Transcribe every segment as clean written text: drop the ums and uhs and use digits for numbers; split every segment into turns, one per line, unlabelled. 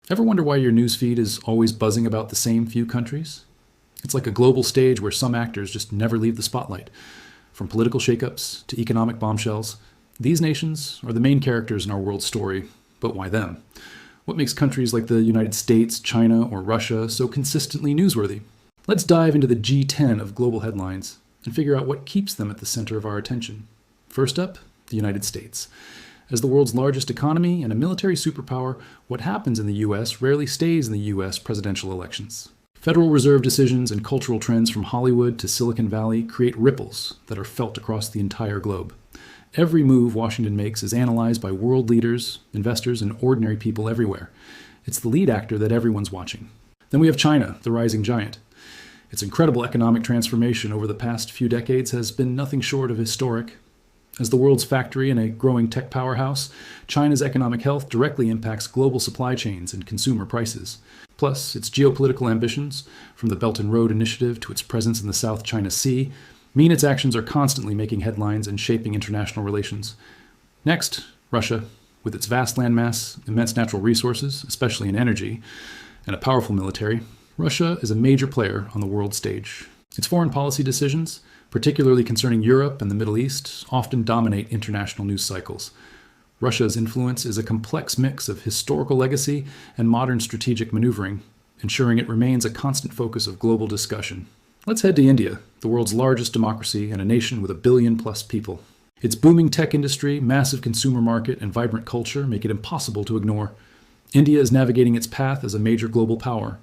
Ever wonder why your newsfeed is always buzzing about the same few countries? It's like a global stage where some actors just never leave the spotlight. From political shakeups to economic bombshells, these nations are the main characters in our world story, but why them? What makes countries like the United States, China, or Russia so consistently newsworthy? Let's dive into the G10 of global headlines and figure out what keeps them at the center of our attention. First up, the United States. As the world's largest economy and a military superpower, what happens in the US rarely stays in the US presidential elections. Federal Reserve decisions and cultural trends from Hollywood to Silicon Valley create ripples that are felt across the entire globe. Every move Washington makes is analyzed by world leaders, investors, and ordinary people everywhere. It's the lead actor that everyone's watching. Then we have China, the rising giant. Its incredible economic transformation over the past few decades has been nothing short of historic. As the world's factory and a growing tech powerhouse, China's economic health directly impacts global supply chains and consumer prices. Plus, its geopolitical ambitions, from the Belt and Road Initiative to its presence in the South China Sea, mean its actions are constantly making headlines and shaping international relations. Next, Russia, with its vast landmass, immense natural resources, especially in energy, and a powerful military. Russia is a major player on the world stage. Its foreign policy decisions, particularly concerning Europe and the Middle East, often dominate international news cycles. Russia's influence is a complex mix of historical legacy and modern strategic maneuvering, ensuring it remains a constant focus of global discussion. Let's head to India, the world's largest democracy and a nation with 1 billion-plus people. Its booming tech industry, massive consumer market, and vibrant culture make it impossible to ignore. India is navigating its path as a major global power,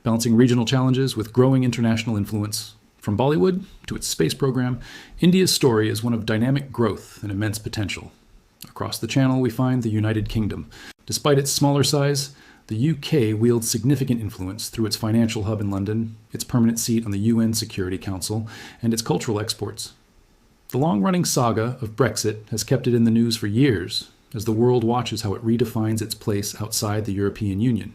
balancing regional challenges with growing international influence. From Bollywood to its space program, India's story is one of dynamic growth and immense potential. Across the channel, we find the United Kingdom. Despite its smaller size, the UK wields significant influence through its financial hub in London, its permanent seat on the UN Security Council, and its cultural exports. The long-running saga of Brexit has kept it in the news for years, as the world watches how it redefines its place outside the European Union.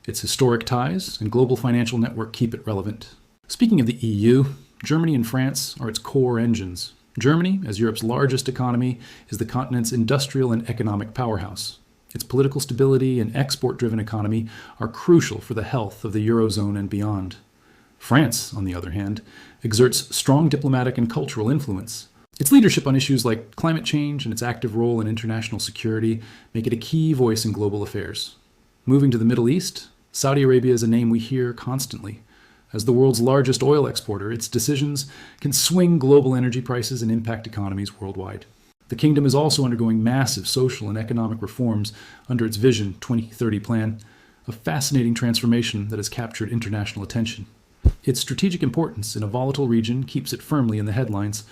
Its historic ties and global financial network keep it relevant. Speaking of the EU, Germany and France are its core engines. Germany, as Europe's largest economy, is the continent's industrial and economic powerhouse. Its political stability and export-driven economy are crucial for the health of the Eurozone and beyond. France, on the other hand, exerts strong diplomatic and cultural influence. Its leadership on issues like climate change and its active role in international security make it a key voice in global affairs. Moving to the Middle East, Saudi Arabia is a name we hear constantly. As the world's largest oil exporter, its decisions can swing global energy prices and impact economies worldwide. The kingdom is also undergoing massive social and economic reforms under its Vision 2030 plan, a fascinating transformation that has captured international attention. Its strategic importance in a volatile region keeps it firmly in the headlines.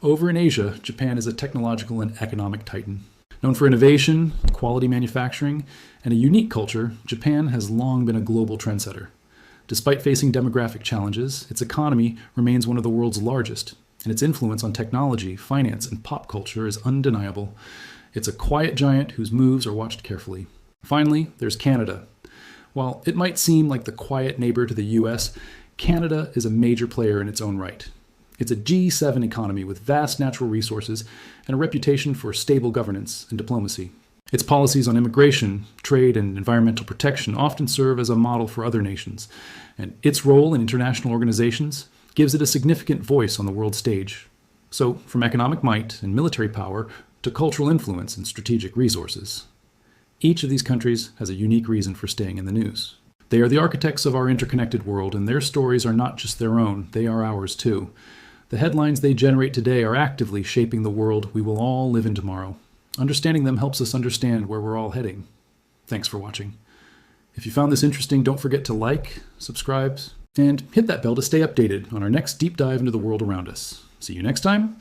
Over in Asia, Japan is a technological and economic titan. Known for innovation, quality manufacturing, and a unique culture, Japan has long been a global trendsetter. Despite facing demographic challenges, its economy remains one of the world's largest, and its influence on technology, finance, and pop culture is undeniable. It's a quiet giant whose moves are watched carefully. Finally, there's Canada. While it might seem like the quiet neighbor to the US, Canada is a major player in its own right. It's a G7 economy with vast natural resources and a reputation for stable governance and diplomacy. Its policies on immigration, trade, and environmental protection often serve as a model for other nations, and its role in international organizations gives it a significant voice on the world stage. So, from economic might and military power to cultural influence and strategic resources, each of these countries has a unique reason for staying in the news. They are the architects of our interconnected world, and their stories are not just their own, they are ours too. The headlines they generate today are actively shaping the world we will all live in tomorrow. Understanding them helps us understand where we're all heading. Thanks for watching. If you found this interesting, don't forget to like, subscribe, and hit that bell to stay updated on our next deep dive into the world around us. See you next time.